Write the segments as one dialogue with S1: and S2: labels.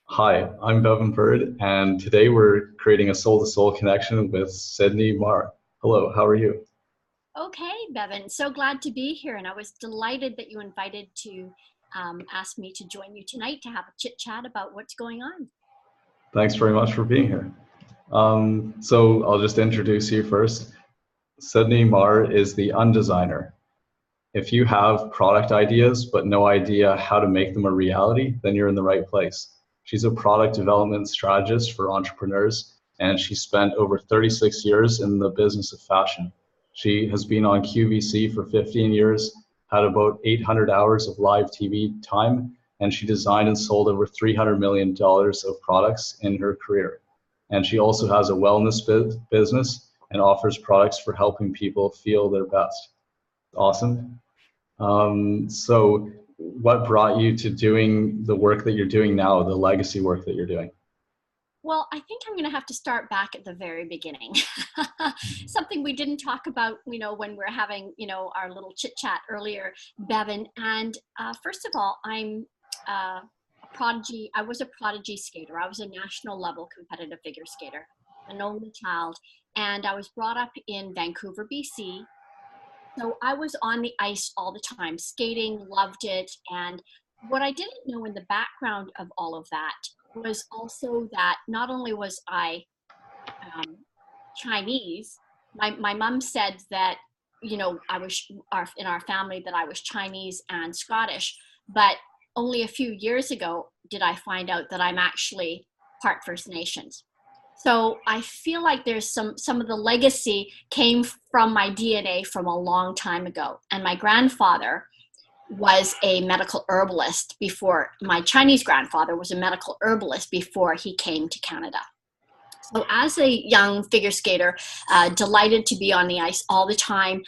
S1: Hi, I'm Bevan Bird, and today we're creating a soul-to-soul connection with Cydney Mar. Hello, how are you?
S2: Okay, Bevan, so glad to be here. And I was delighted that you invited to ask me to join you tonight to have a chit chat about what's going on.
S1: Thanks very much for being here. So I'll just introduce you first. Cydney Mar is the Undesigner. If you have product ideas but no idea how to make them a reality, then you're in the right place. She's a product development strategist for entrepreneurs, and she spent over 36 years in the business of fashion. She has been on QVC for 15 years, had about 800 hours of live TV time, and she designed and sold over $300 million of products in her career. And she also has a wellness business and offers products for helping people feel their best. Awesome. So what brought you to doing the work that you're doing now, the legacy work that you're doing?
S2: Well, I think I'm going to have to start back at the very beginning. Something we didn't talk about, when we're having, our little chit chat earlier, Bevan. And first of all, I'm a prodigy. I was a prodigy skater. I was a national level competitive figure skater, an only child. And I was brought up in Vancouver, BC. So I was on the ice all the time, skating, loved it. And what I didn't know in the background of all of that was also that not only was I um, Chinese, my mom said that, I was in our family that I was Chinese and Scottish, but only a few years ago did I find out that I'm actually part First Nations. So I feel like there's some of the legacy came from my DNA from a long time ago. And my grandfather was a medical herbalist before my Chinese grandfather was a medical herbalist before he came to Canada. So as a young figure skater, delighted to be on the ice all the time,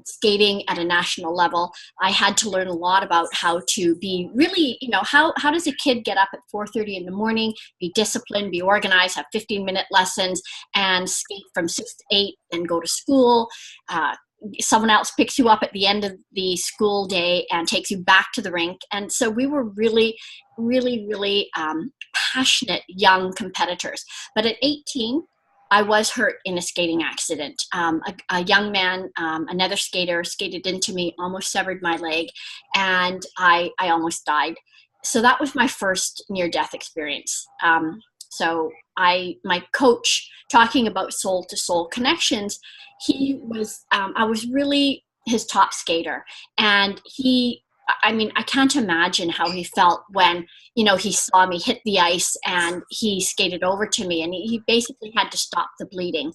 S2: skating at a national level, I had to learn a lot about how to be really, how does a kid get up at 4:30 in the morning, be disciplined, be organized, have 15-minute lessons, and skate from 6 to 8 and go to school. Someone else picks you up at the end of the school day and takes you back to the rink. And so we were really, really, really passionate young competitors. But at 18, I was hurt in a skating accident. A young man, another skater, skated into me, almost severed my leg, and I almost died. So that was my first near-death experience. My coach, talking about soul-to-soul connections, I was really his top skater, and I can't imagine how he felt when, he saw me hit the ice and he skated over to me, and he basically had to stop the bleeding.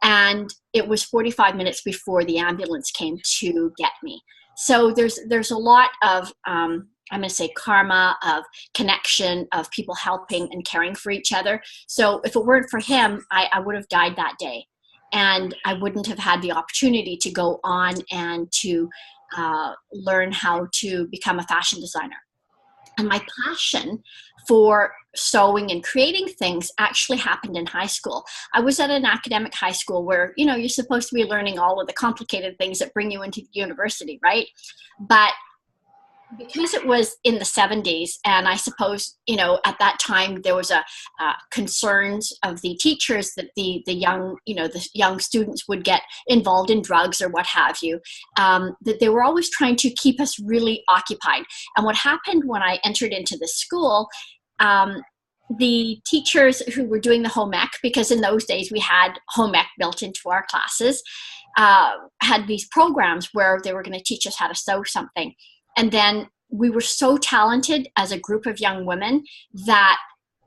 S2: And it was 45 minutes before the ambulance came to get me. So there's a lot of, I'm going to say, karma, of connection, of people helping and caring for each other. So if it weren't for him, I would have died that day. And I wouldn't have had the opportunity to go on and to learn how to become a fashion designer. And my passion for sewing and creating things actually happened in high school. I was at an academic high school where, you're supposed to be learning all of the complicated things that bring you into university, right? But because it was in the 70s, and I suppose, at that time there was a concerns of the teachers that the young students would get involved in drugs or what have you, that they were always trying to keep us really occupied. And what happened when I entered into the school, the teachers who were doing the home ec, because in those days we had home ec built into our classes, had these programs where they were going to teach us how to sew something. And then we were so talented as a group of young women that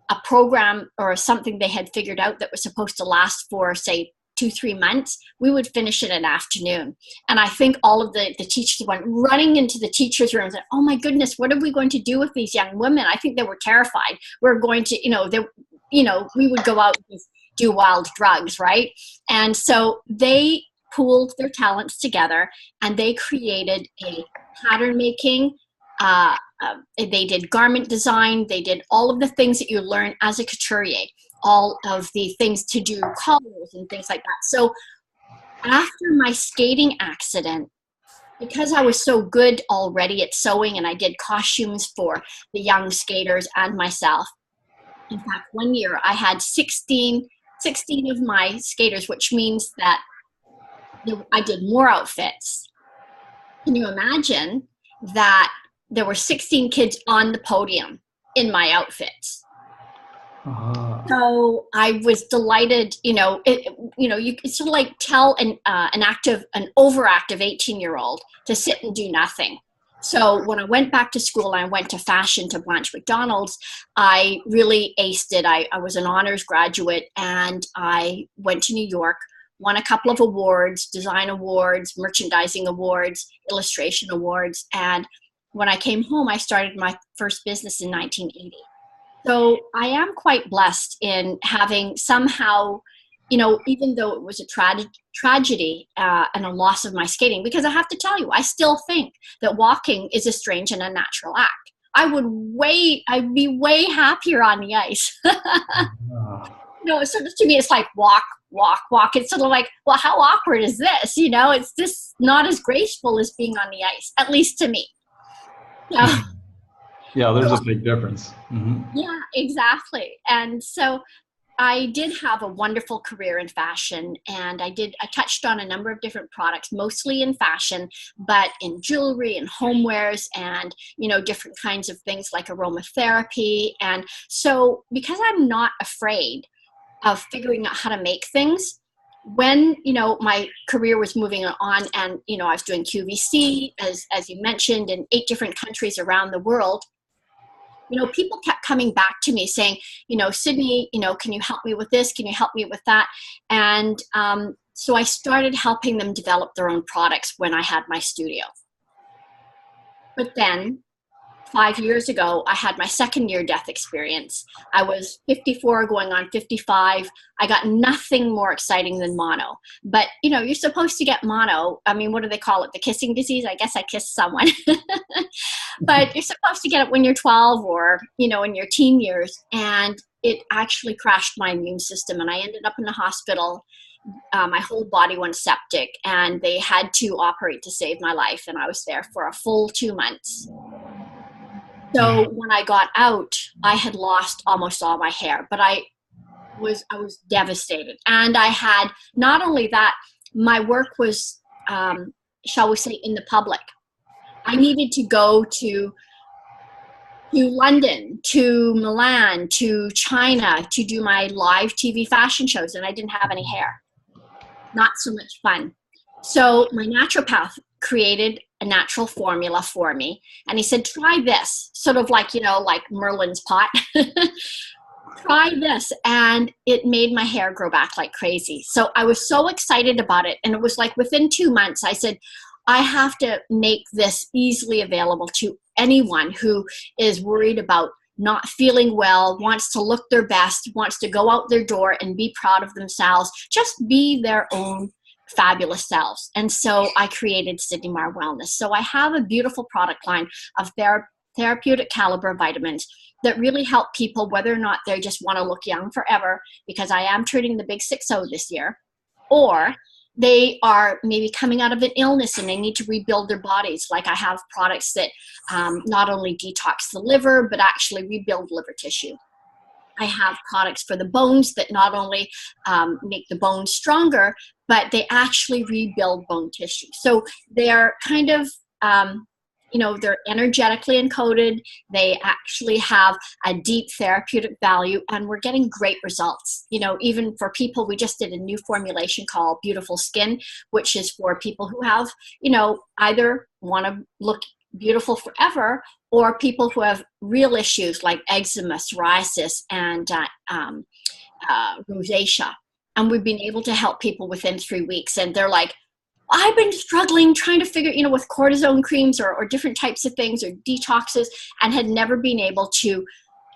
S2: a program or something they had figured out that was supposed to last for, say, 2-3 months, we would finish it in an afternoon. And I think all of the teachers went running into the teachers' rooms and, oh my goodness, what are we going to do with these young women? I think they were terrified. We're going to, we would go out and do wild drugs, right? And so they pooled their talents together and they created a pattern making. They did garment design. They did all of the things that you learn as a couturier, all of the things to do collars and things like that. So after my skating accident, because I was so good already at sewing and I did costumes for the young skaters and myself, In fact, one year I had 16 of my skaters, which means that I did more outfits. Can you imagine that there were 16 kids on the podium in my outfits? So I was delighted, you it's sort of like tell an overactive 18-year-old to sit and do nothing. So when I went back to school, I went to fashion to Blanche McDonald's, I really aced it. I was an honors graduate, and I went to New York, won a couple of awards, design awards, merchandising awards, illustration awards. And when I came home, I started my first business in 1980. So I am quite blessed in having somehow, even though it was a tragedy and a loss of my skating, because I have to tell you, I still think that walking is a strange and unnatural act. I'd be way happier on the ice. Sort of to me, it's like walk, walk, walk. It's sort of like, well, how awkward is this? It's just not as graceful as being on the ice, at least to me.
S1: Yeah, there's a big difference. Mm-hmm.
S2: Yeah, exactly. And so I did have a wonderful career in fashion, and I touched on a number of different products, mostly in fashion, but in jewelry and homewares and, different kinds of things like aromatherapy. And so because I'm not afraid of figuring out how to make things, when, my career was moving on and, I was doing QVC, as you mentioned, in 8 different countries around the world, people kept coming back to me saying, Cydney, can you help me with this? Can you help me with that? And so I started helping them develop their own products when I had my studio. But then 5 years ago, I had my second near-death experience. I was 54 going on 55. I got nothing more exciting than mono. But, you're supposed to get mono. I mean, what do they call it? The kissing disease? I guess I kissed someone. But you're supposed to get it when you're 12 or, in your teen years. And it actually crashed my immune system. And I ended up in the hospital. My whole body went septic. And they had to operate to save my life. And I was there for a full 2 months. So when I got out, I had lost almost all my hair, but I was devastated. And I had, not only that, my work was, shall we say, in the public. I needed to go to London, to Milan, to China to do my live TV fashion shows, and I didn't have any hair. Not so much fun. So my naturopath created a natural formula for me. And he said, try this, sort of like, like Merlin's pot. Try this. And it made my hair grow back like crazy. So I was so excited about it. And it was like within 2 months, I said, I have to make this easily available to anyone who is worried about not feeling well, wants to look their best, wants to go out their door and be proud of themselves, just be their own fabulous selves. And so I created Cydney Mar Wellness. So I have a beautiful product line of therapeutic caliber vitamins that really help people, whether or not they just want to look young forever, because I am turning the big 6-0 this year, or they are maybe coming out of an illness and they need to rebuild their bodies. Like I have products that not only detox the liver, but actually rebuild liver tissue. I have products for the bones that not only make the bones stronger, but they actually rebuild bone tissue. So they're kind of, they're energetically encoded. They actually have a deep therapeutic value, and we're getting great results. Even for people, we just did a new formulation called Beautiful Skin, which is for people who have, either want to look beautiful forever, or people who have real issues like eczema, psoriasis, and rosacea. And we've been able to help people within 3 weeks. And they're like, I've been struggling trying to figure, with cortisone creams or different types of things or detoxes, and had never been able to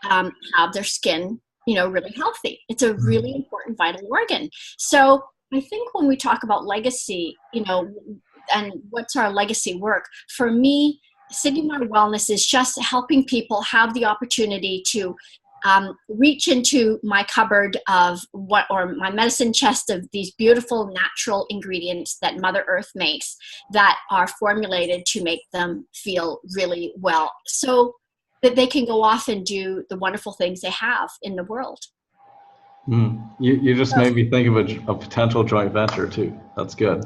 S2: have their skin, really healthy. It's a really important vital organ. So I think when we talk about legacy, and what's our legacy work, for me, Cydney Mar Wellness is just helping people have the opportunity to reach into my cupboard of or my medicine chest of these beautiful natural ingredients that Mother Earth makes that are formulated to make them feel really well. So that they can go off and do the wonderful things they have in the world.
S1: You just made me think of a potential joint venture too. That's good.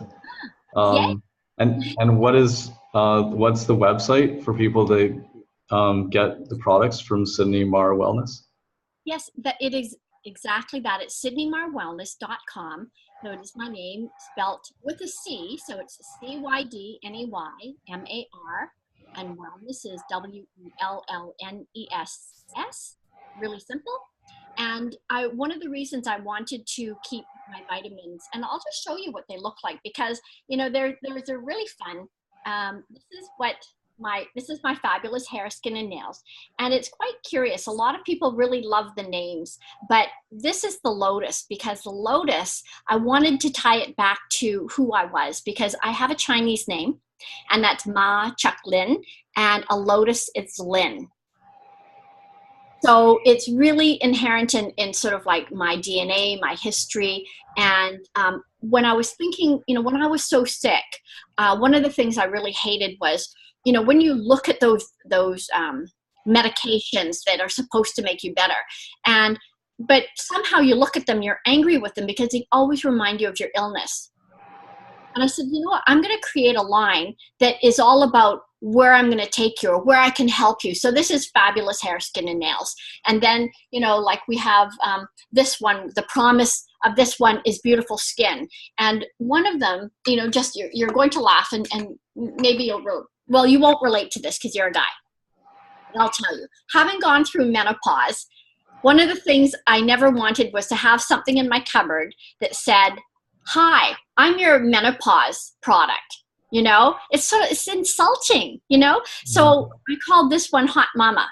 S2: Yay.
S1: And what's the website for people to get the products from Cydney Mar Wellness?
S2: Yes, that it is exactly that. It's cydneymarwellness.com. So it is my name spelt with a C. So it's CYDNEYMAR, and wellness is WELLNESS. Really simple. And one of the reasons I wanted to keep my vitamins, and I'll just show you what they look like, because they're really fun. This is my fabulous hair, skin, and nails, and it's quite curious. A lot of people really love the names, but this is the lotus, because the lotus, I wanted to tie it back to who I was, because I have a Chinese name, and that's Ma Chuk Lin, and a lotus, it's Lin. So it's really inherent in sort of like my DNA, my history. And when I was thinking, when I was so sick, one of the things I really hated was, when you look at those medications that are supposed to make you better, but somehow you look at them, you're angry with them because they always remind you of your illness. And I said, what, I'm going to create a line that is all about where I'm going to take you or where I can help you. So this is fabulous hair, skin, and nails. And then, like we have this one, the promise of this one is beautiful skin. And one of them, just you're going to laugh and maybe you won't relate to this because you're a guy. And I'll tell you, having gone through menopause, one of the things I never wanted was to have something in my cupboard that said, "Hi, I'm your menopause product." It's insulting, So I called this one Hot Mama.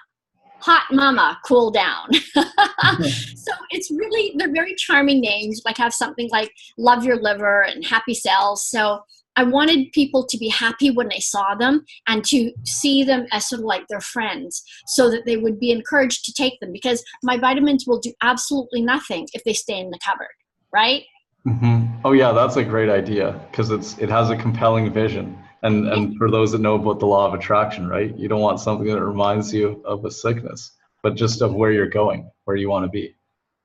S2: Hot Mama, cool down. So they're very charming names, like have something like Love Your Liver and Happy Cells. So I wanted people to be happy when they saw them and to see them as sort of like their friends, so that they would be encouraged to take them, because my vitamins will do absolutely nothing if they stay in the cupboard, right?
S1: Mm-hmm. Oh yeah, that's a great idea, because it has a compelling vision. And for those that know about the law of attraction, right? You don't want something that reminds you of a sickness, but just of where you're going, where you want to be.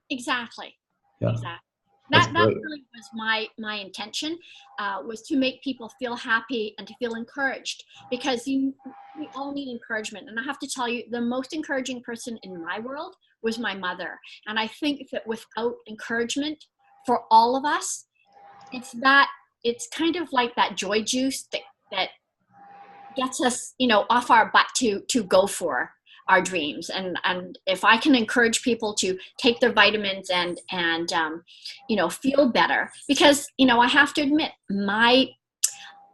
S2: Exactly.
S1: Yeah.
S2: Exactly. That really was my intention, was to make people feel happy and to feel encouraged, because we all need encouragement. And I have to tell you, the most encouraging person in my world was my mother. And I think that without encouragement for all of us, it's kind of like that joy juice that gets us, off our butt to go for our dreams. And if I can encourage people to take their vitamins and feel better, because, I have to admit,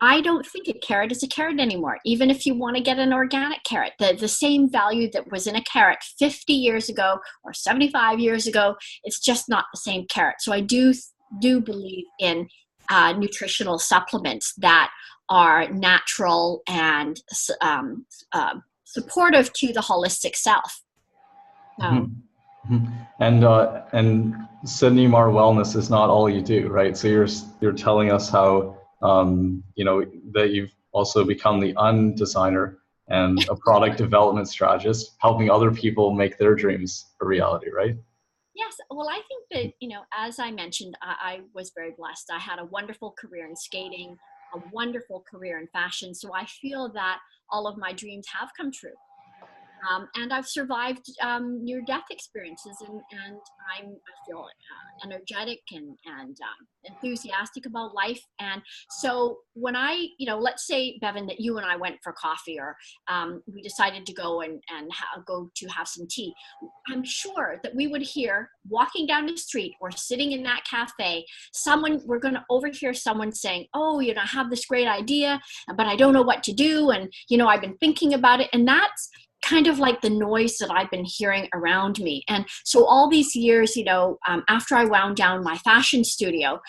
S2: I don't think a carrot is a carrot anymore. Even if you want to get an organic carrot, the same value that was in a carrot 50 years ago or 75 years ago, it's just not the same carrot. So I do believe in nutritional supplements that are natural and supportive to the holistic self.
S1: Mm-hmm. And Cydney Mar Wellness is not all you do, right? So you're telling us how that you've also become the Undesigner and a product development strategist, helping other people make their dreams a reality, right?
S2: Yes. Well, I think that, as I mentioned, I was very blessed. I had a wonderful career in skating, a wonderful career in fashion. So I feel that all of my dreams have come true. And I've survived near-death experiences, and I feel energetic and enthusiastic about life. And so when let's say, Bevan, that you and I went for coffee, or we decided to go and go to have some tea, I'm sure that we would hear, walking down the street or sitting in that cafe, we're going to overhear someone saying, "Oh, I have this great idea, but I don't know what to do. And, I've been thinking about it." And that's kind of like the noise that I've been hearing around me. And so all these years, after I wound down my fashion studio,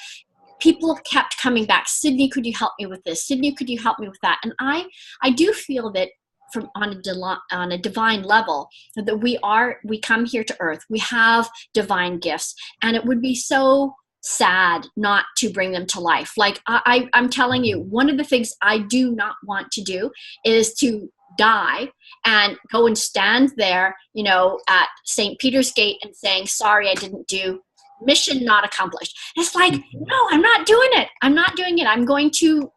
S2: people kept coming back. "Cydney, could you help me with this? Cydney, could you help me with that?" And I do feel that on a divine level, that we come here to earth, we have divine gifts, and it would be so sad not to bring them to life. Like I'm telling you, one of the things I do not want to do is to die and go and stand there, at St. Peter's Gate and saying, sorry, I didn't do, mission not accomplished. It's like, no, I'm not doing it. I'm not doing it. I'm going to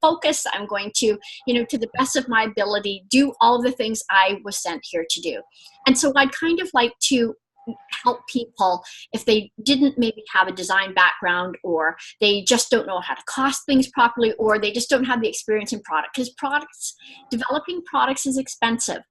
S2: focus. I'm going to, to the best of my ability, do all of the things I was sent here to do. And so I'd kind of like to help people if they didn't maybe have a design background, or they just don't know how to cost things properly, or they just don't have the experience in product, because developing products is expensive.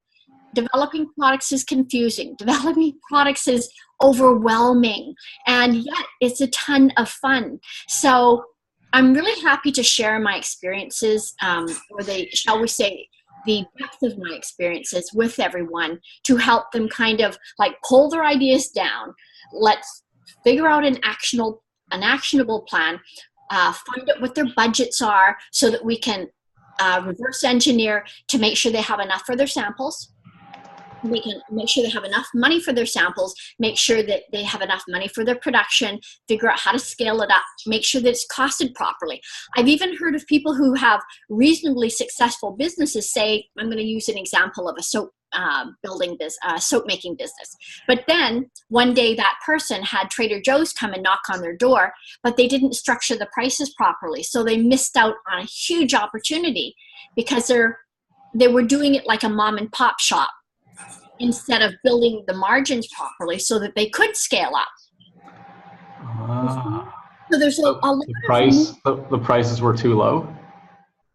S2: Developing products is confusing. Developing products is overwhelming, and yet it's a ton of fun. So I'm really happy to share my experiences, or shall we say, the depth of my experiences with everyone, to help them kind of like pull their ideas down. Let's figure out an actionable plan, find out what their budgets are so that we can reverse engineer to make sure they have enough for their samples. We can make sure they have enough money for their samples, make sure that they have enough money for their production, figure out how to scale it up, make sure that it's costed properly. I've even heard of people who have reasonably successful businesses say, I'm going to use an example of a soap soap making business. But then one day that person had Trader Joe's come and knock on their door, but they didn't structure the prices properly. So they missed out on a huge opportunity because they were doing it like a mom and pop shop, instead of building the margins properly so that they could scale up. So there's a lot
S1: of the prices were too low?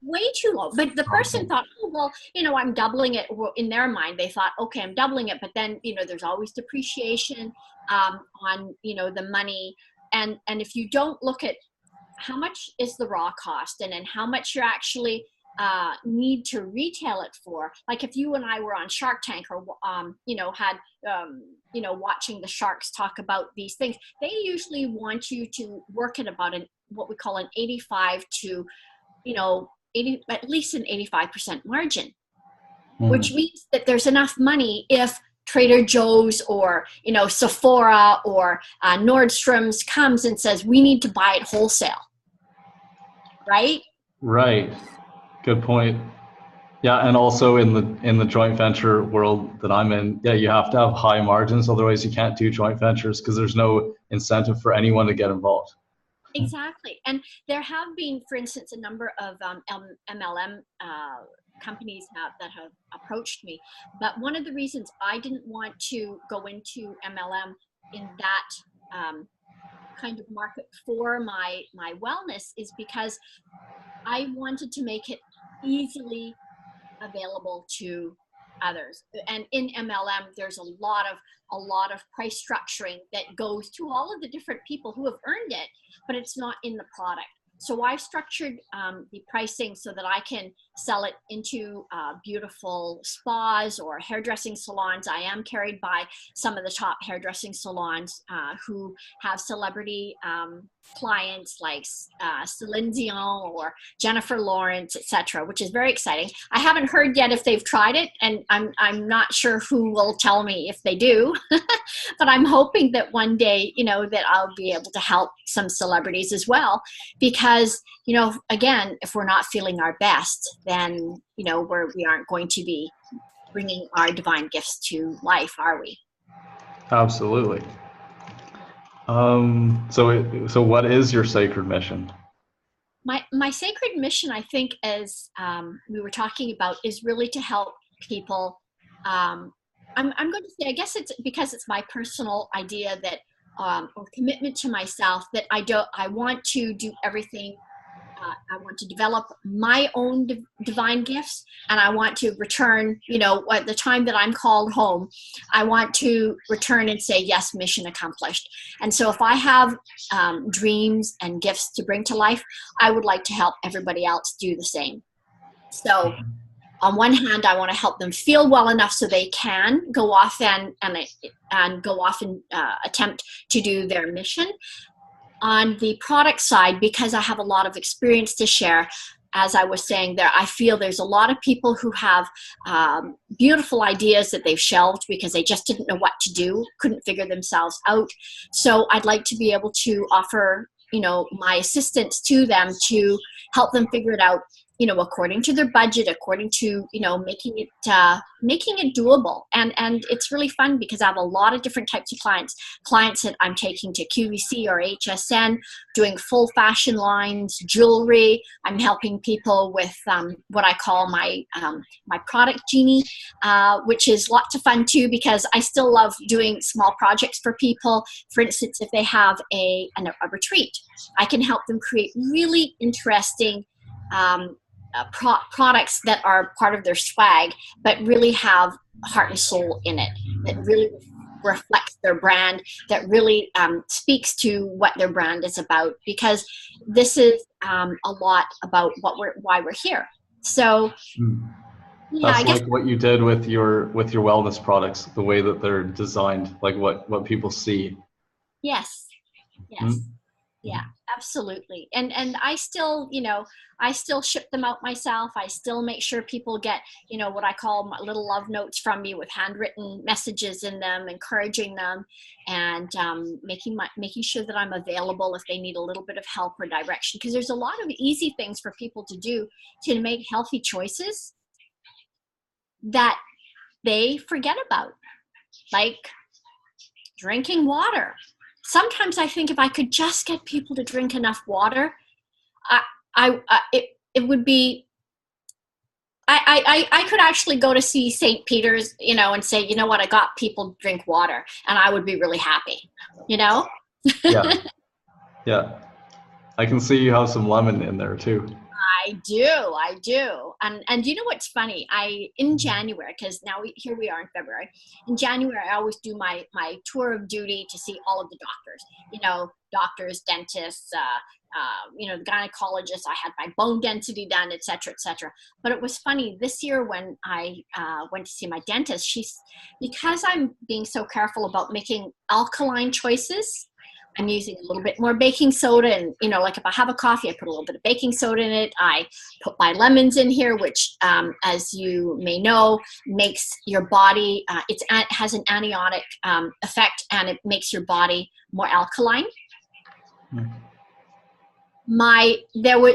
S2: Way too low. But the person thought, oh, well, I'm doubling it. Well, in their mind, they thought, okay, I'm doubling it. But then, there's always depreciation on, the money. And if you don't look at how much is the raw cost and then how much you're actually need to retail it for, like if you and I were on Shark Tank, or had watching the sharks talk about these things, they usually want you to work at about what we call an 85 to at least an 85% margin, which means that there's enough money if Trader Joe's or Sephora or Nordstrom's comes and says we need to buy it wholesale, right?
S1: Good point. Yeah, and also in the joint venture world that I'm in, you have to have high margins, otherwise you can't do joint ventures because there's no incentive for anyone to get involved.
S2: Exactly. And there have been, for instance, a number of MLM companies that have approached me. But one of the reasons I didn't want to go into MLM in that kind of market for my wellness is because I wanted to make it easily available to others. And in MLM, there's a lot of price structuring that goes to all of the different people who have earned it, but it's not in the product. So I've structured the pricing so that I can sell it into beautiful spas or hairdressing salons. I am carried by some of the top hairdressing salons who have celebrity clients like Celine Dion or Jennifer Lawrence, etc., which is very exciting. I haven't heard yet if they've tried it, and I'm not sure who will tell me if they do, but I'm hoping that one day, that I'll be able to help some celebrities as well, because, again, if we're not feeling our best, then, we aren't going to be bringing our divine gifts to life, are we?
S1: Absolutely. So what is your sacred mission?
S2: My sacred mission, I think, as we were talking about, is really to help people. I'm going to say, I guess it's because it's my personal idea that, or commitment to myself, that I want to do everything. I want to develop my own divine gifts, and I want to return, at the time that I'm called home, I want to return and say, yes, mission accomplished. And so if I have dreams and gifts to bring to life, I would like to help everybody else do the same. So on one hand, I want to help them feel well enough so they can go off and go off and attempt to do their mission. On the product side, because I have a lot of experience to share, as I was saying there, I feel there's a lot of people who have beautiful ideas that they've shelved because they just didn't know what to do, couldn't figure themselves out. So I'd like to be able to offer, my assistance to them to help them figure it out according to their budget, according to, making it doable. And it's really fun because I have a lot of different types of clients that I'm taking to QVC or HSN, doing full fashion lines, jewelry. I'm helping people with what I call my product genie, which is lots of fun too, because I still love doing small projects for people. For instance, if they have a retreat, I can help them create really interesting products that are part of their swag, but really have heart and soul in it, that really reflects their brand, that really speaks to what their brand is about, because this is a lot about why we're here. So yeah,
S1: that's
S2: I guess
S1: like what you did with your wellness products, the way that they're designed, like what people see.
S2: yes.
S1: Mm.
S2: Yeah, absolutely. And I still, I still ship them out myself. I still make sure people get, what I call my little love notes from me with handwritten messages in them, encouraging them, and making sure that I'm available if they need a little bit of help or direction. Because there's a lot of easy things for people to do to make healthy choices that they forget about, like drinking water. Sometimes I think if I could just get people to drink enough water, it would be. I could actually go to see St. Peter's, and say, you know what, I got people to drink water, and I would be really happy,
S1: Yeah, yeah. I can see you have some lemon in there too.
S2: I do. And you know what's funny? In January, because now here we are in February. In January, I always do my tour of duty to see all of the doctors. Doctors, dentists, the gynecologist. I had my bone density done, et cetera, et cetera. But it was funny this year when I went to see my dentist. Because I'm being so careful about making alkaline choices, I'm using a little bit more baking soda, and like if I have a coffee, I put a little bit of baking soda in it. I put my lemons in here, which, as you may know, makes your body. It has an antibiotic effect, and it makes your body more alkaline.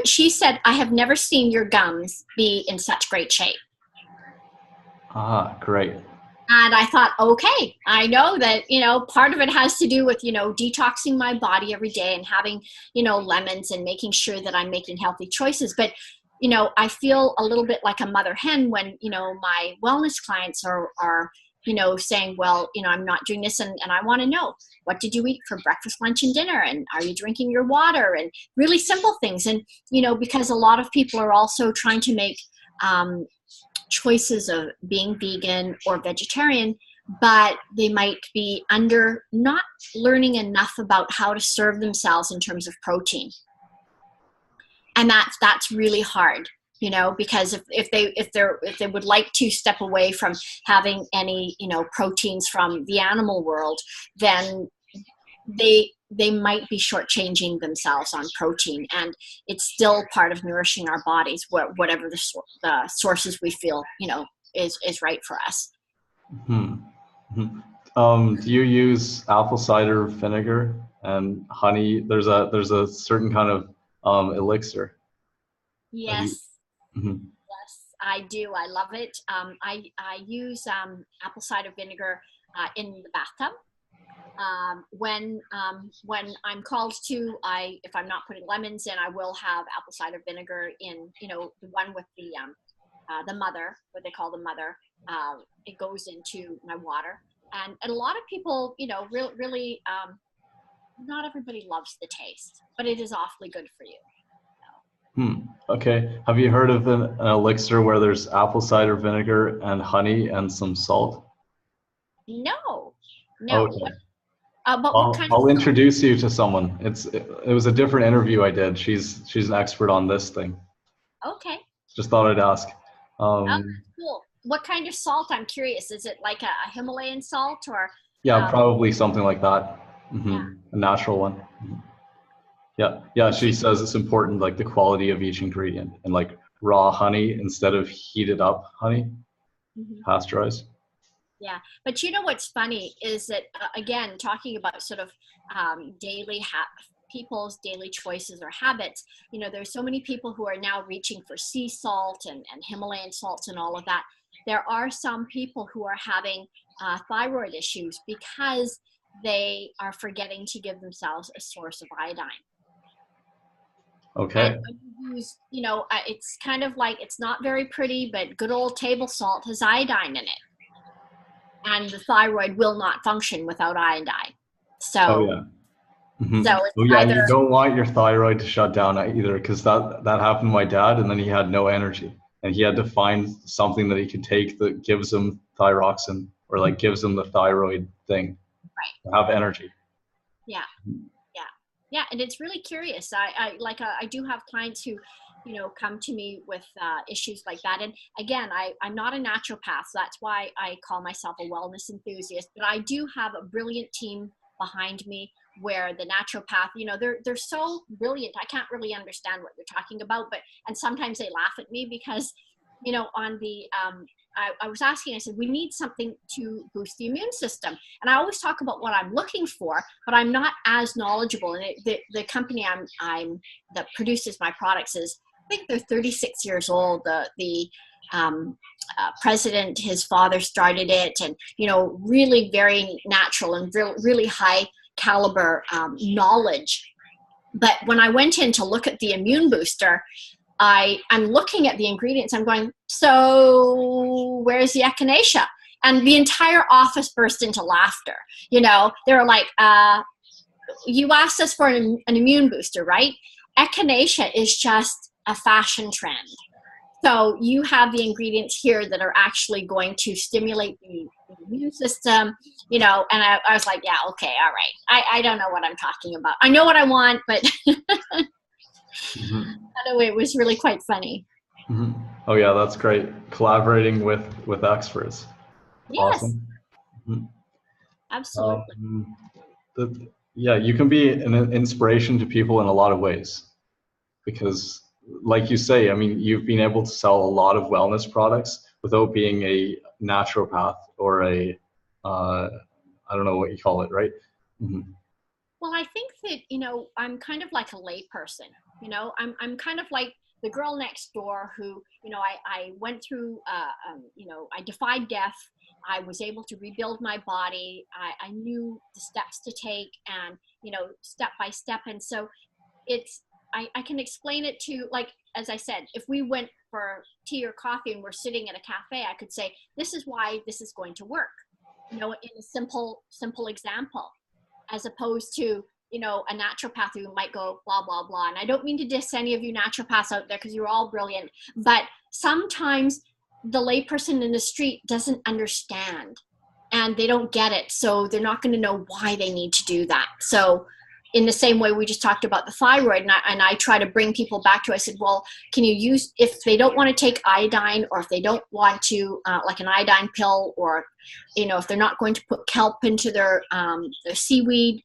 S2: She said, I have never seen your gums be in such great shape.
S1: Ah, great.
S2: And I thought, okay, I know that, part of it has to do with, detoxing my body every day and having, lemons and making sure that I'm making healthy choices. But, I feel a little bit like a mother hen when, my wellness clients are saying, well, I'm not doing this. And I want to know, what did you eat for breakfast, lunch, and dinner? And are you drinking your water? And really simple things. And, because a lot of people are also trying to make, choices of being vegan or vegetarian, but they might be not learning enough about how to serve themselves in terms of protein. And that's really hard, because if they would like to step away from having any, proteins from the animal world, then they might be shortchanging themselves on protein, and it's still part of nourishing our bodies, whatever the sources we feel, is right for us.
S1: Do you use apple cider vinegar and honey? There's a certain kind of elixir.
S2: Yes. Yes, I do. I love it. I use apple cider vinegar in the bathtub. When I'm called to, if I'm not putting lemons in, I will have apple cider vinegar in, the one with the mother, what they call the mother. It goes into my water, and a lot of people, really, not everybody loves the taste, but it is awfully good for you.
S1: Okay. Have you heard of an elixir where there's apple cider vinegar and honey and some salt?
S2: No.
S1: Okay.
S2: But what kind
S1: I'll introduce you to someone. It was a different interview I did. She's an expert on this thing.
S2: Okay.
S1: Just thought I'd ask.
S2: Cool. What kind of salt? I'm curious. Is it like a Himalayan salt or?
S1: Yeah, probably something like that.
S2: Yeah.
S1: A natural one. Yeah. She says it's important, like the quality of each ingredient, and like raw honey instead of heated up honey, pasteurized.
S2: Yeah, but what's funny is that again, talking about sort of daily people's daily choices or habits. You know, there's so many people who are now reaching for sea salt and Himalayan salts and all of that. There are some people who are having thyroid issues because they are forgetting to give themselves a source of iodine.
S1: Okay.
S2: And use, you know, it's kind of like, it's not very pretty, but good old table salt has iodine in it. And the thyroid will not function without iodine. So,
S1: Oh yeah. Mm-hmm.
S2: so it's
S1: Oh yeah,
S2: either,
S1: you don't want your thyroid to shut down either, because that happened to my dad, and then he had no energy, and he had to find something that he could take that gives him thyroxine, or like gives him the thyroid thing,
S2: right.
S1: to have energy.
S2: Yeah. Yeah, and it's really curious. I do have clients who, you know, come to me with issues like that. And again, I'm not a naturopath, so that's why I call myself a wellness enthusiast. But I do have a brilliant team behind me where the naturopath, you know, they're so brilliant. I can't really understand what they're talking about, and sometimes they laugh at me because, you know, on the I was asking, I said, we need something to boost the immune system. And I always talk about what I'm looking for, but I'm not as knowledgeable. And the company that produces my products is, I think they're 36 years old. The president, his father started it, and, you know, really very natural and really high caliber knowledge. But when I went in to look at the immune booster, I'm looking at the ingredients. I'm going, so where's the echinacea? And the entire office burst into laughter. You know, they were like, you asked us for an immune booster, right? Echinacea is just a fashion trend. So you have the ingredients here that are actually going to stimulate the immune system, you know, and I was like, yeah, okay, all right. I don't know what I'm talking about. I know what I want, but
S1: Mm-hmm.
S2: anyway, it was really quite funny.
S1: Mm-hmm. Oh yeah, that's great. Collaborating with experts.
S2: Yes,
S1: Awesome. Mm-hmm.
S2: absolutely.
S1: Yeah, you can be an inspiration to people in a lot of ways, because like you say, I mean, you've been able to sell a lot of wellness products without being a naturopath or I don't know what you call it, right? Mm-hmm.
S2: Well, I think that, you know, I'm kind of like a lay person. You know, I'm kind of like the girl next door who, you know, I went through, you know, I defied death. I was able to rebuild my body. I knew the steps to take, and, you know, step by step. And so it's, I can explain it to, like, as I said, if we went for tea or coffee and we're sitting at a cafe, I could say, this is why this is going to work, you know, in a simple example, as opposed to, you know, a naturopath who might go blah, blah, blah. And I don't mean to diss any of you naturopaths out there, because you're all brilliant, but sometimes the layperson in the street doesn't understand and they don't get it. So they're not going to know why they need to do that. So in the same way we just talked about the thyroid, and I try to bring people back to, I said, well, can you use, if they don't want to take iodine, or if they don't want to, like an iodine pill, or, you know, if they're not going to put kelp into their seaweed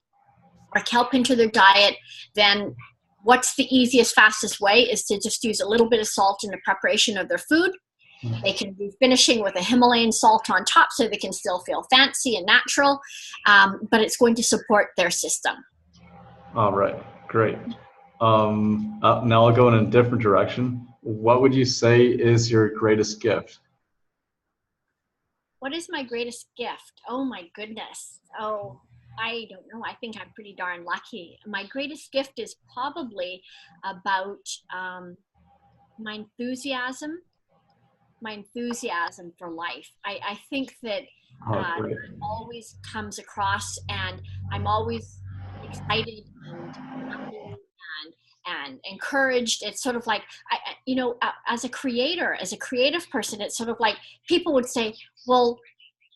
S2: or kelp into their diet, then what's the easiest, fastest way is to just use a little bit of salt in the preparation of their food. They can be finishing with a Himalayan salt on top so they can still feel fancy and natural, but it's going to support their system.
S1: All right, great. Now I'll go in a different direction. What would you say is your greatest gift?
S2: What is my greatest gift? Oh my goodness. Oh, I don't know. I think I'm pretty darn lucky. My greatest gift is probably about my enthusiasm for life. I think that
S1: Oh, great.
S2: it always comes across, and I'm always excited and happy and encouraged. It's sort of like, you know, as a creator, as a creative person, it's sort of like people would say, well,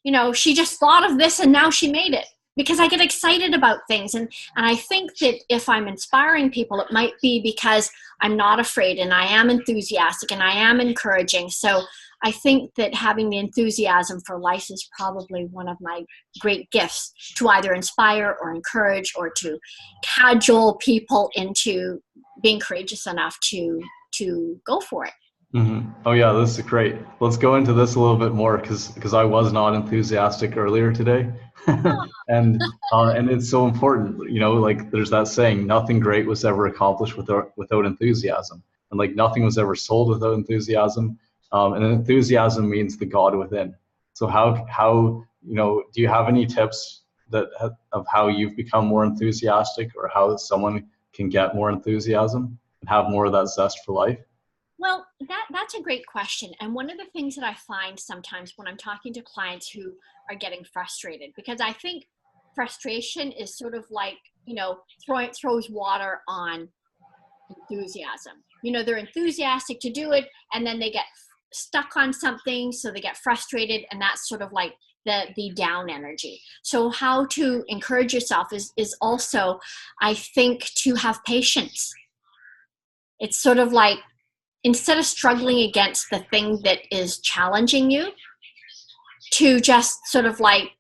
S2: you know, she just thought of this and now she made it. Because I get excited about things. And I think that if I'm inspiring people, it might be because I'm not afraid and I am enthusiastic and I am encouraging. So I think that having the enthusiasm for life is probably one of my great gifts, to either inspire or encourage, or to cajole people into being courageous enough to go for it.
S1: Mm-hmm. Oh yeah, this is great. Let's go into this a little bit more, because I was not enthusiastic earlier today. And it's so important, you know, like there's that saying, nothing great was ever accomplished without enthusiasm, and like nothing was ever sold without enthusiasm. And enthusiasm means the God within. So how you know, do you have any tips of how you've become more enthusiastic, or how someone can get more enthusiasm and have more of that zest for life?
S2: Well, that's a great question. And one of the things that I find sometimes when I'm talking to clients who are getting frustrated, because I think frustration is sort of like, you know, throws water on enthusiasm. You know, they're enthusiastic to do it, and then they get stuck on something, so they get frustrated, and that's sort of like the down energy. So how to encourage yourself is also, I think, to have patience. It's sort of like, instead of struggling against the thing that is challenging you, to just sort of like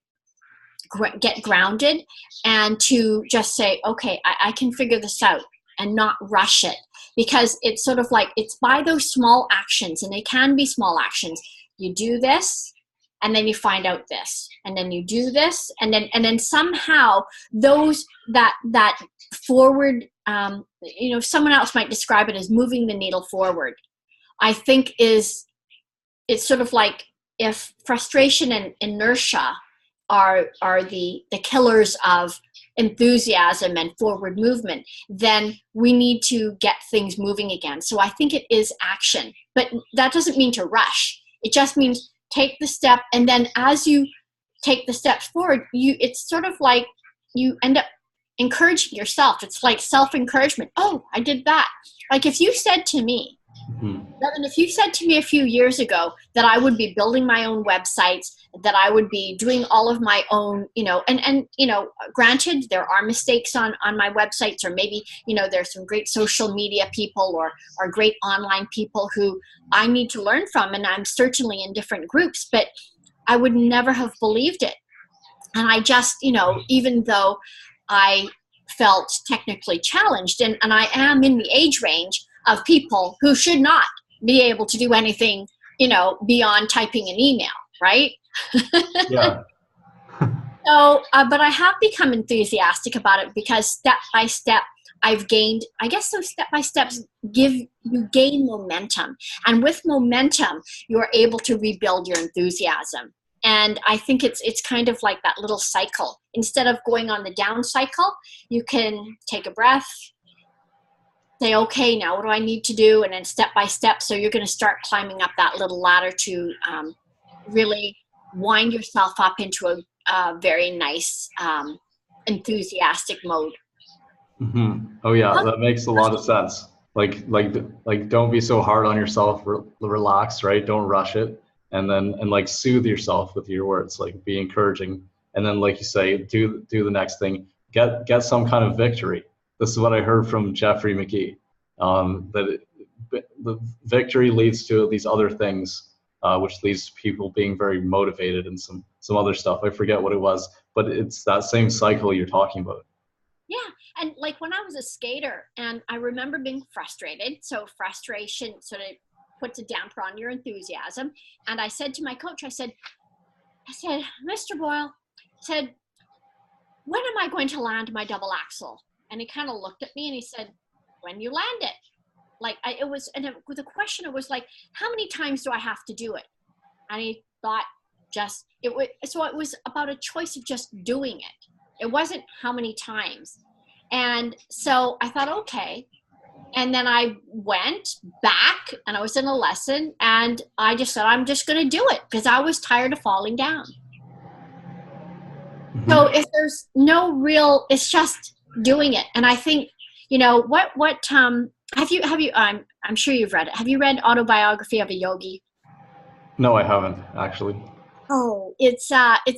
S2: get grounded and to just say, okay, I can figure this out, and not rush it. Because it's sort of like, it's by those small actions, and they can be small actions. You do this, and then you find out this, and then you do this, and then somehow those that forward, you know, someone else might describe it as moving the needle forward. I think it's sort of like, if frustration and inertia are the killers of enthusiasm and forward movement, then we need to get things moving again. So I think it is action, but that doesn't mean to rush. It just means take the step, and then as you take the steps forward, it's sort of like you end up encouraging yourself. It's like self-encouragement. Oh, I did that. Like if you said to me, Devin, if you said to me a few years ago that I would be building my own websites, that I would be doing all of my own, you know, and you know, granted, there are mistakes on my websites, or maybe, you know, there's some great social media people or great online people who I need to learn from, and I'm certainly in different groups, but I would never have believed it. And I just, you know, even though I felt technically challenged, and I am in the age range of people who should not be able to do anything, you know, beyond typing an email, right?
S1: Yeah.
S2: So, but I have become enthusiastic about it, because step by step, I've gained, I guess those step by steps you gain momentum. And with momentum, you're able to rebuild your enthusiasm. And I think it's kind of like that little cycle. Instead of going on the down cycle, you can take a breath, say, okay, now what do I need to do? And then step by step, so you're going to start climbing up that little ladder to really wind yourself up into a very nice, enthusiastic mode.
S1: Oh yeah, that makes a lot of sense. Like don't be so hard on yourself. Relax, right? Don't rush it, and like soothe yourself with your words. Like be encouraging, and then like you say, do the next thing. Get some kind of victory. This is what I heard from Jeffrey McGee. The victory leads to these other things, which leads to people being very motivated, and some other stuff. I forget what it was, but it's that same cycle you're talking about.
S2: Yeah. And like when I was a skater, and I remember being frustrated. So frustration sort of puts a damper on your enthusiasm. And I said to my coach, I said, Mr. Boyle, I said, when am I going to land my double axel? And he kind of looked at me and he said, when you land it. Like with the question, it was like, how many times do I have to do it? And he thought it was about a choice of just doing it. It wasn't how many times. And so I thought, okay. And then I went back, and I was in a lesson, and I just said, I'm just going to do it, because I was tired of falling down. So if there's no real, it's just doing it. And I think, you know, what have you I'm sure you've read it. Have you read Autobiography of a Yogi?
S1: No, I haven't actually.
S2: Oh, it's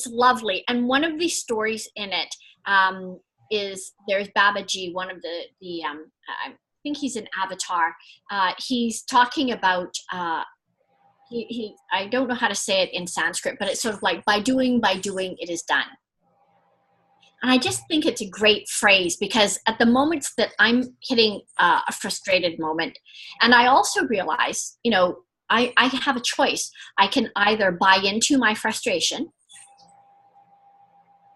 S2: lovely. And one of the stories in it is, there's Babaji, one of the I think he's an avatar. He's talking about he I don't know how to say it in Sanskrit, but it's sort of like, by doing it is done. And I just think it's a great phrase, because at the moments that I'm hitting a frustrated moment, and I also realize, you know, I have a choice. I can either buy into my frustration,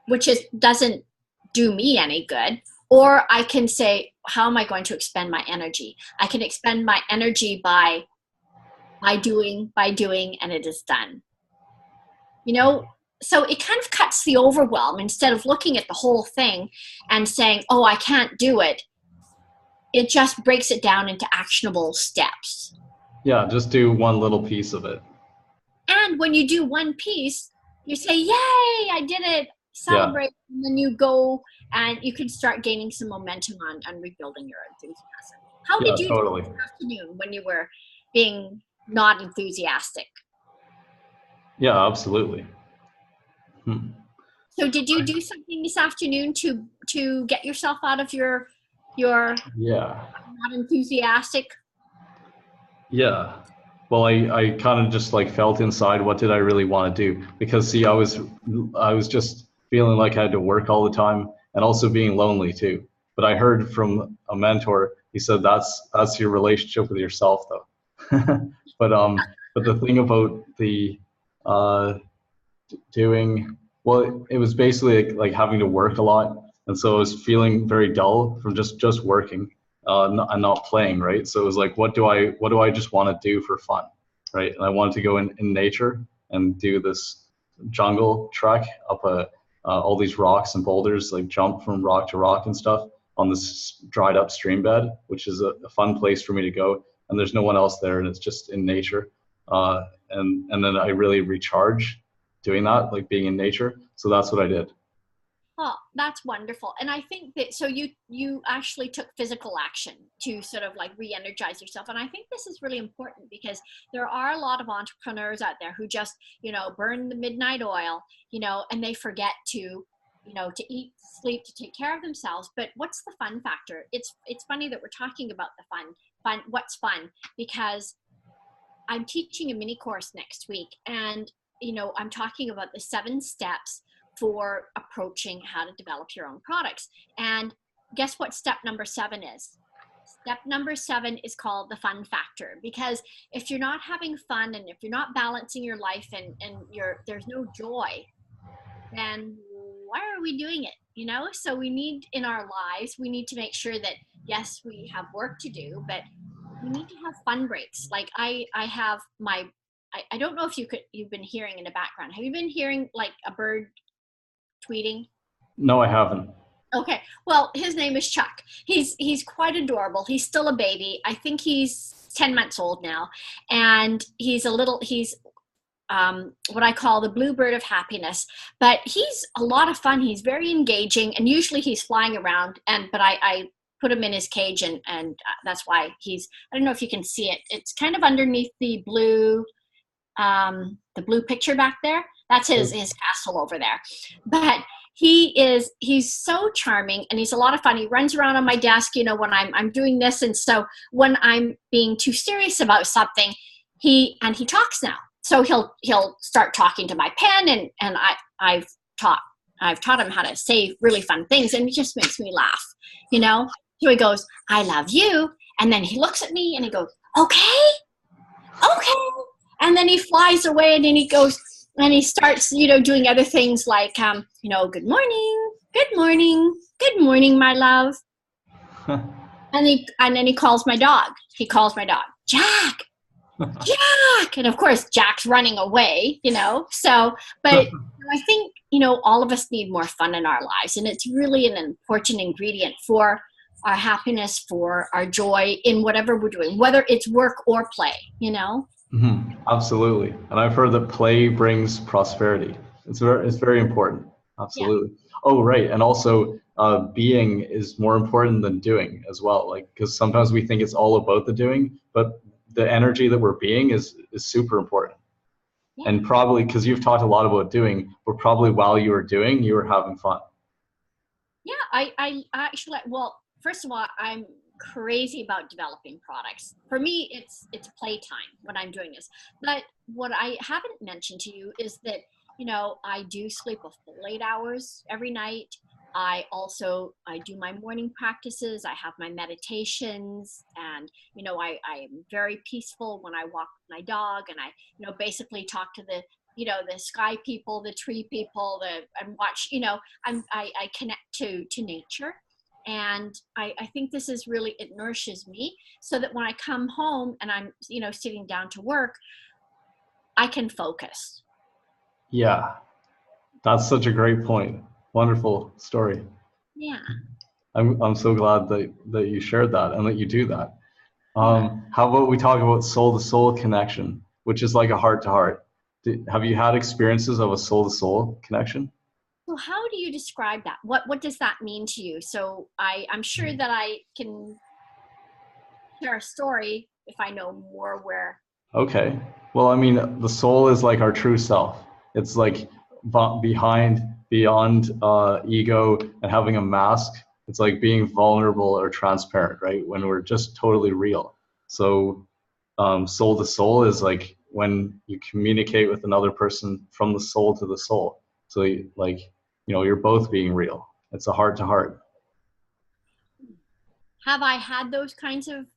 S2: which doesn't do me any good. Or I can say, how am I going to expend my energy? I can expend my energy by doing, and it is done. So it kind of cuts the overwhelm. Instead of looking at the whole thing and saying, oh, I can't do it, it just breaks it down into actionable steps.
S1: Yeah, just do one little piece of it.
S2: And when you do one piece, you say, yay, I did it, celebrate, and then you go and you can start gaining some momentum on rebuilding your enthusiasm. How did you do this afternoon when you were being not enthusiastic?
S1: Yeah, absolutely.
S2: So did you do something this afternoon to get yourself out of your not enthusiastic?
S1: Yeah. Well, I kind of just like felt inside, what did I really want to do? Because see, I was just feeling like I had to work all the time and also being lonely too. But I heard from a mentor, he said that's your relationship with yourself though. But the thing about the doing, well, it was basically like having to work a lot, and so I was feeling very dull from just working and not playing, right? So it was like, what do I just want to do for fun, right? And I wanted to go in nature and do this jungle trek up all these rocks and boulders, like jump from rock to rock and stuff on this dried up stream bed, which is a fun place for me to go. And there's no one else there, and it's just in nature. And then I really recharge doing that, like being in nature. So that's what I did.
S2: Oh, that's wonderful. And I think that, so you actually took physical action to sort of like re-energize yourself. And I think this is really important because there are a lot of entrepreneurs out there who just, burn the midnight oil, and they forget to, to eat, sleep, to take care of themselves. But what's the fun factor? It's funny that we're talking about the fun, what's fun, because I'm teaching a mini course next week, and I'm talking about the 7 steps for approaching how to develop your own products. And guess what step number 7 is? Step number 7 is called the fun factor, because if you're not having fun and if you're not balancing your life and there's no joy, then why are we doing it? So we need, in our lives, we need to make sure that, yes, we have work to do, but we need to have fun breaks. Like I have I don't know if you've been hearing in the background. Have you been hearing like a bird tweeting?
S1: No, I haven't.
S2: Okay. Well, his name is Chuck. He's quite adorable. He's still a baby. I think he's 10 months old now. And he's what I call the bluebird of happiness, but he's a lot of fun. He's very engaging, and usually he's flying around, but I put him in his cage, and that's why I don't know if you can see it. It's kind of underneath the blue picture back there. That's his castle over there. But he's so charming, and he's a lot of fun. He runs around on my desk, when I'm doing this. And so when I'm being too serious about something, he talks now. So he'll start talking to my pen, and I've taught him how to say really fun things, and it just makes me laugh, So he goes, I love you. And then he looks at me and he goes, okay. And then he flies away, and then he goes, and he starts, doing other things like, good morning, my love. and then he calls my dog. Jack. And of course, Jack's running away, So, but I think, all of us need more fun in our lives, and it's really an important ingredient for our happiness, for our joy in whatever we're doing, whether it's work or play,
S1: Mm-hmm. Absolutely. And I've heard that play brings prosperity. It's very important. Absolutely. Yeah. Oh, right. And also being is more important than doing as well. Like, because sometimes we think it's all about the doing, but the energy that we're being is super important. Yeah. And probably because you've talked a lot about doing, but probably while you were doing, you were having fun.
S2: Yeah, I actually, well, first of all, I'm crazy about developing products. For me, it's playtime when I'm doing this. But what I haven't mentioned to you is that, I do sleep a full 8 hours every night. I do my morning practices. I have my meditations, and, I am very peaceful when I walk my dog, and I, basically talk to the the sky people, the tree people, and watch, I connect to nature. And I think this is really, it nourishes me so that when I come home and I'm, sitting down to work, I can focus.
S1: Yeah, that's such a great point. Wonderful story.
S2: Yeah.
S1: I'm so glad that you shared that and that you do that. How about we talk about soul-to-soul connection, which is like a heart-to-heart. Have you had experiences of a soul-to-soul connection?
S2: So how do you describe that? What does that mean to you? So I'm sure that I can share a story if I know more where.
S1: Okay. Well, I mean, the soul is like our true self. It's like beyond ego and having a mask. It's like being vulnerable or transparent, right? When we're just totally real. So soul to soul is like when you communicate with another person from the soul to the soul. So you're both being real. It's a heart to heart.
S2: Have I had those kinds of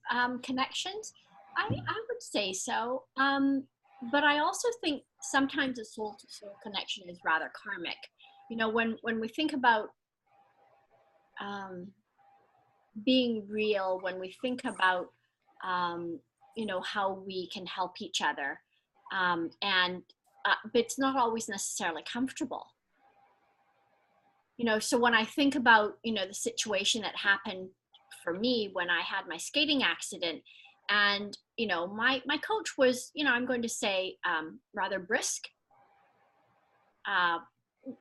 S2: connections? I would say so. But I also think sometimes a soul to soul connection is rather karmic. When we think about being real, when we think about how we can help each other, and but it's not always necessarily comfortable. So when I think about the situation that happened for me when I had my skating accident, and my coach was, I'm going to say, rather brisk. I'm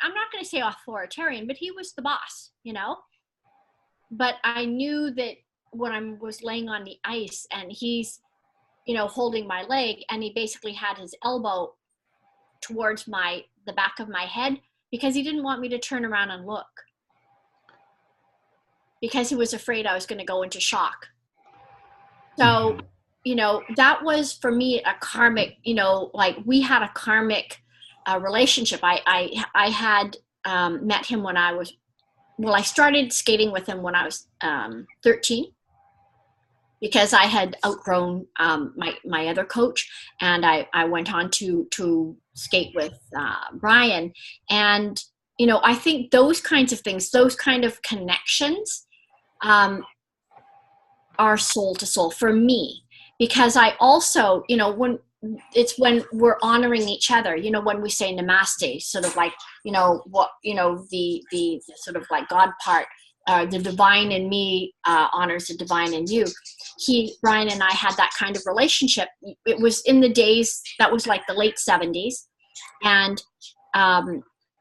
S2: not going to say authoritarian, but he was the boss. But I knew that when I was laying on the ice and he's holding my leg, and he basically had his elbow towards the back of my head, because he didn't want me to turn around and look, because he was afraid I was going to go into shock. So, that was for me a karmic, like we had a karmic relationship. I had met him when I started skating with him when I was 13, because I had outgrown my other coach, and I went on to skate with Brian. And I think those kinds of things, those kind of connections, are soul to soul for me, because I also, when we're honoring each other, when we say namaste, sort of like, the sort of like God part, the divine in me honors the divine in you. Brian and I had that kind of relationship. It was in the days, that was like the late 70s. And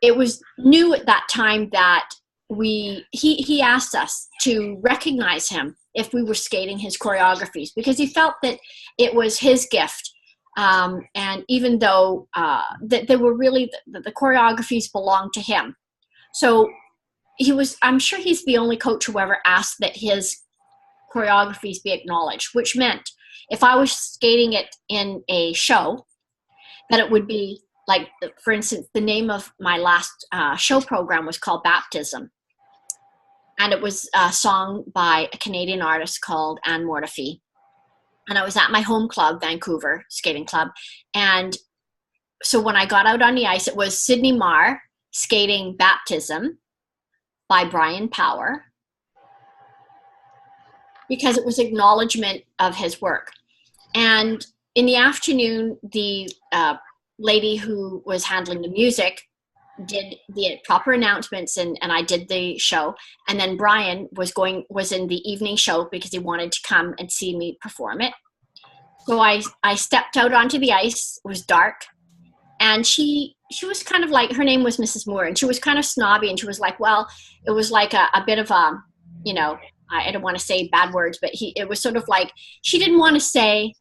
S2: it was new at that time that he asked us to recognize him if we were skating his choreographies, because he felt that it was his gift. And even though that they were really, the choreographies belonged to him. So I'm sure he's the only coach who ever asked that his choreographies be acknowledged, which meant if I was skating it in a show, that it would be like, for instance, the name of my last show program was called Baptism. And it was a song by a Canadian artist called Anne Mortifee. And I was at my home club, Vancouver Skating Club. And so when I got out on the ice, it was Cydney Mar skating Baptism by Brian Power, because it was acknowledgement of his work. And in the afternoon, the lady who was handling the music did the proper announcements, and I did the show. And then Brian was in the evening show because he wanted to come and see me perform it. So I stepped out onto the ice. It was dark, and she was kind of like, her name was Mrs. Moore, and she was kind of snobby, and she was like, well, it was like a bit of a, I don't want to say bad words, but it was sort of like, she didn't want to say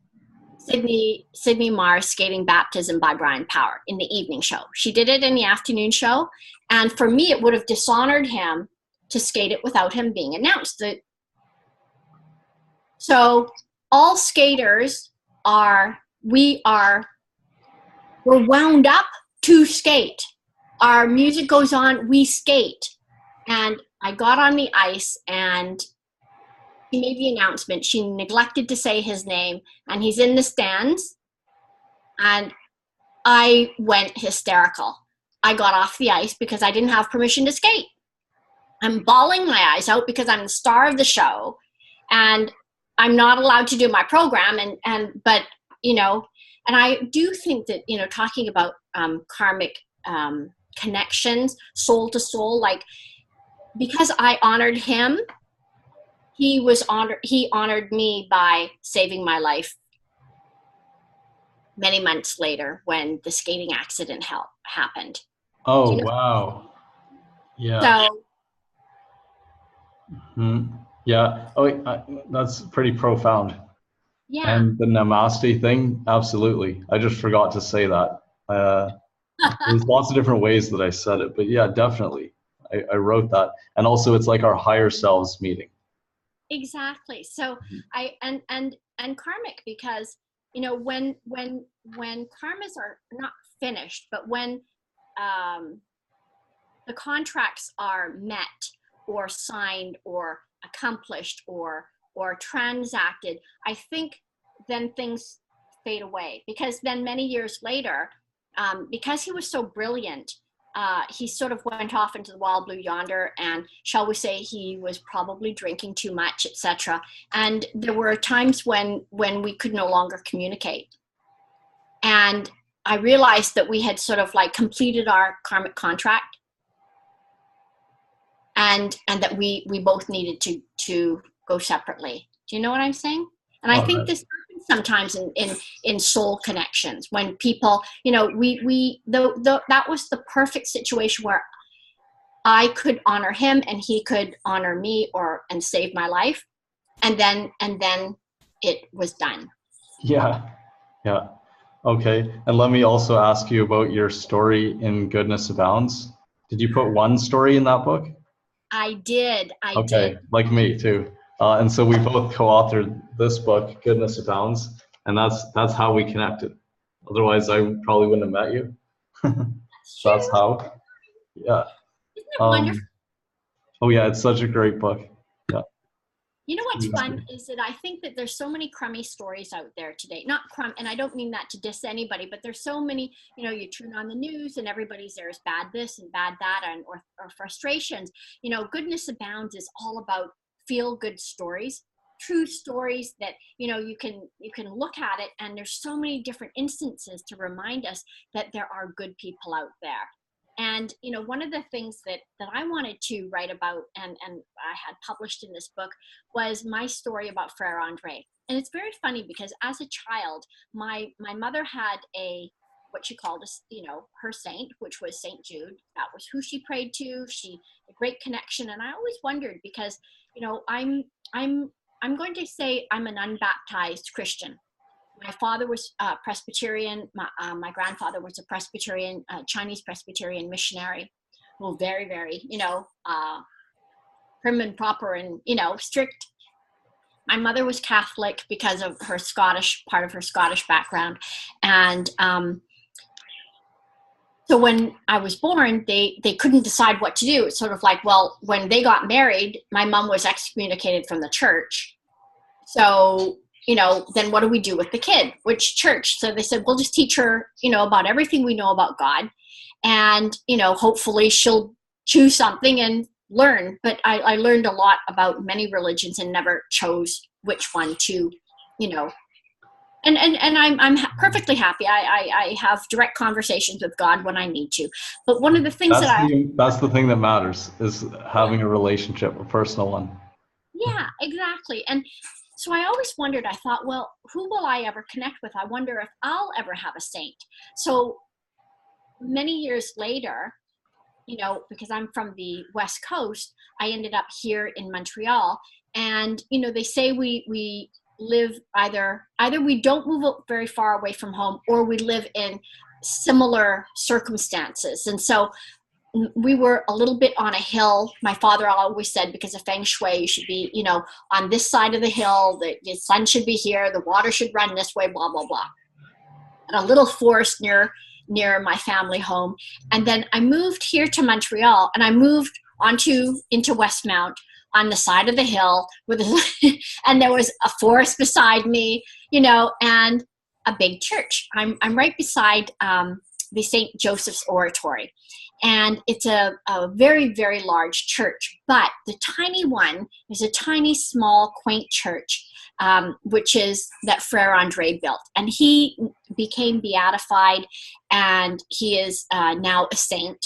S2: Cydney Mar skating Baptism by Brian Power in the evening show. She did it in the afternoon show. And for me, it would have dishonored him to skate it without him being announced. So all skaters we're wound up to skate. Our music goes on, we skate. And I got on the ice, and he made the announcement. She neglected to say his name, and he's in the stands. And I went hysterical. I got off the ice because I didn't have permission to skate. I'm bawling my eyes out because I'm the star of the show and I'm not allowed to do my program. But, and I do think that, talking about karmic connections, soul to soul, like, because I honored him, he honored me by saving my life many months later when the skating accident happened.
S1: Oh, wow. Yeah.
S2: So,
S1: Yeah. Oh, that's pretty profound.
S2: yeah.
S1: And the namaste thing, absolutely. I just forgot to say that. There's lots of different ways that I said it, but yeah, definitely. I wrote that. And also it's like our higher selves meeting.
S2: Exactly. So and karmic, because when karmas are not finished, but when the contracts are met or signed or accomplished or transacted, I think then things fade away, because then many years later, because he was so brilliant, he sort of went off into the wild blue yonder, and shall we say he was probably drinking too much, etc. And there were times when we could no longer communicate. And I realized that we had sort of like completed our karmic contract, and that we both needed to go separately. Do you know what I'm saying? And I think this happens sometimes in soul connections, when people, that was the perfect situation where I could honor him and he could honor me and save my life. And then it was done.
S1: Yeah. Yeah. Okay. And let me also ask you about your story in Goodness Abounds. Did you put one story in that book?
S2: I did.
S1: Okay, like me too. And so we both co-authored this book, Goodness Abounds, and that's how we connected. Otherwise, I probably wouldn't have met you. That's how. Yeah.
S2: Isn't it wonderful?
S1: Oh yeah, it's such a great book. Yeah.
S2: You know what's fun is that I think that there's so many crummy stories out there today. Not crumb, and I don't mean that to diss anybody, but there's so many, you turn on the news and there's bad this and bad that, or frustrations. Goodness Abounds is all about feel good stories, true stories that, you can look at it, and there's so many different instances to remind us that there are good people out there. And, one of the things that I wanted to write about and I had published in this book was my story about Frere Andre. And it's very funny because as a child, my mother had what she called her saint, which was St. Jude. That was who she prayed to. A great connection. And I always wondered because, I'm going to say I'm an unbaptized Christian. My father was Presbyterian. My grandfather was a Presbyterian, Chinese Presbyterian missionary, who very, very, prim and proper and, strict. My mother was Catholic because of her part of her Scottish background. And so when I was born, they couldn't decide what to do. It's sort of like, well, when they got married, my mom was excommunicated from the church. So then what do we do with the kid? Which church? So they said, we'll just teach her, about everything we know about God. And, hopefully she'll choose something and learn. But I learned a lot about many religions and never chose which one to, and I'm perfectly happy. I have direct conversations with God when I need to. But one of the things
S1: that's the thing that matters, is having a relationship, a personal one.
S2: Yeah, exactly. And so I always wondered, I thought, well, who will I ever connect with? I wonder if I'll ever have a saint. So many years later, because I'm from the West Coast, I ended up here in Montreal. And, they say we live either we don't move very far away from home, or we live in similar circumstances. And so we were a little bit on a hill. My father always said, because of feng shui, you should be, on this side of the hill, the sun should be here, the water should run this way, blah, blah, blah. And a little forest near my family home. And then I moved here to Montreal, and I moved into Westmount on the side of the hill and there was a forest beside me, and a big church. I'm right beside the St. Joseph's Oratory. And it's a very, very large church. But the tiny one is a tiny, small, quaint church, which is that Frere Andre built. And he became beatified, and he is now a saint.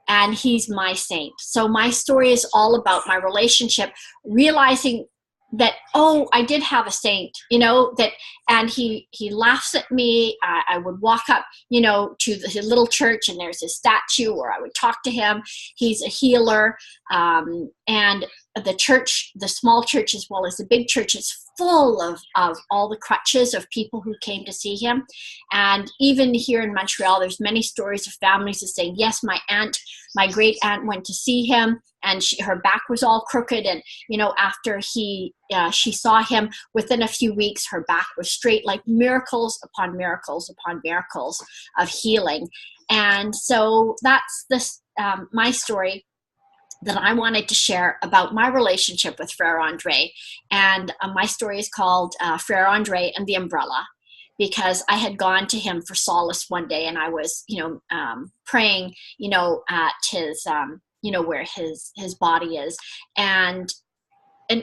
S2: And he's my saint. So my story is all about my relationship, realizing that, oh, I did have a saint, you know, that, and he laughs at me. I would walk up, you know, to his little church, and there's his statue, or I would talk to him. He's a healer. And the church, the small church as well as the big church, is full of all the crutches of people who came to see him. And even here in Montreal, there's many stories of families that say, yes, my great aunt went to see him, and her back was all crooked. And, you know, after she saw him, within a few weeks, her back was straight, like miracles upon miracles upon miracles of healing. And so that's my story that I wanted to share about my relationship with Frere Andre. And my story is called Frere Andre and the Umbrella, because I had gone to him for solace one day, and I was, you know, praying, you know, at his, you know, where his body is. And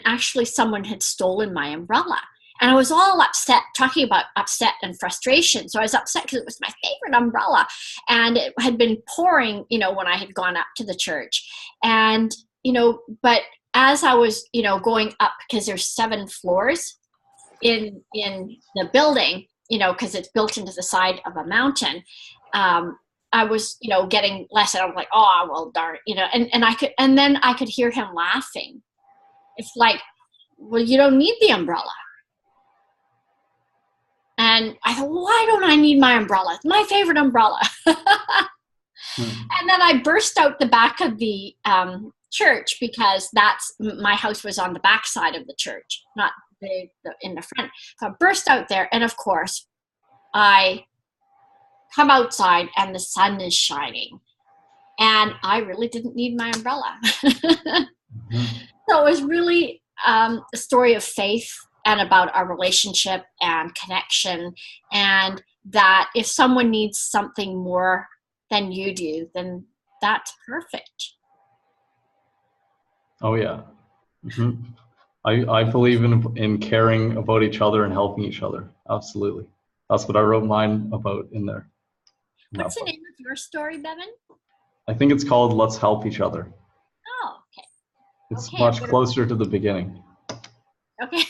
S2: actually someone had stolen my umbrella. And I was all upset, talking about upset and frustration. So I was upset because it was my favorite umbrella. And it had been pouring, you know, when I had gone up to the church. And, you know, but as I was, you know, going up, because there's 7 floors in the building, you know, because it's built into the side of a mountain, I was, you know, getting less. And I was like, oh, well, darn, you know, and then I could hear him laughing. It's like, well, you don't need the umbrella. And I thought, why don't I need my umbrella? It's my favorite umbrella. And then I burst out the back of the church, because my house was on the back side of the church, not in the front. So I burst out there, and of course, I come outside, and the sun is shining. And I really didn't need my umbrella. So it was really a story of faith, and about our relationship and connection, and that if someone needs something more than you do, then that's perfect.
S1: Oh yeah. Mm-hmm. I believe in caring about each other and helping each other. Absolutely. That's what I wrote mine about in there.
S2: What's the name of your story, Bevan?
S1: I think it's called Let's Help Each Other.
S2: Oh, okay.
S1: It's much closer to the beginning.
S2: Okay.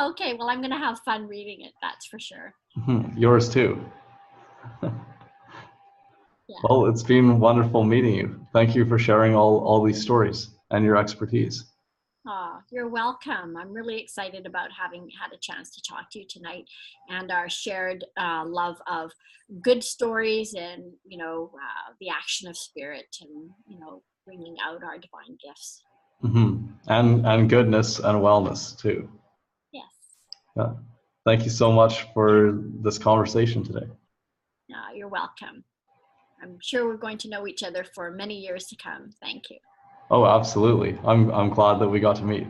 S2: Okay, well, I'm going to have fun reading it, that's for sure.
S1: Yours too.
S2: Yeah.
S1: Well, it's been wonderful meeting you. Thank you for sharing all these stories and your expertise.
S2: Oh, you're welcome. I'm really excited about having had a chance to talk to you tonight, and our shared love of good stories, and, you know, the action of spirit, and, you know, bringing out our divine gifts.
S1: And goodness and wellness too.
S2: Yes.
S1: Yeah. Thank you so much for this conversation today.
S2: You're welcome. I'm sure we're going to know each other for many years to come. Thank you.
S1: Oh, absolutely. I'm glad that we got to meet.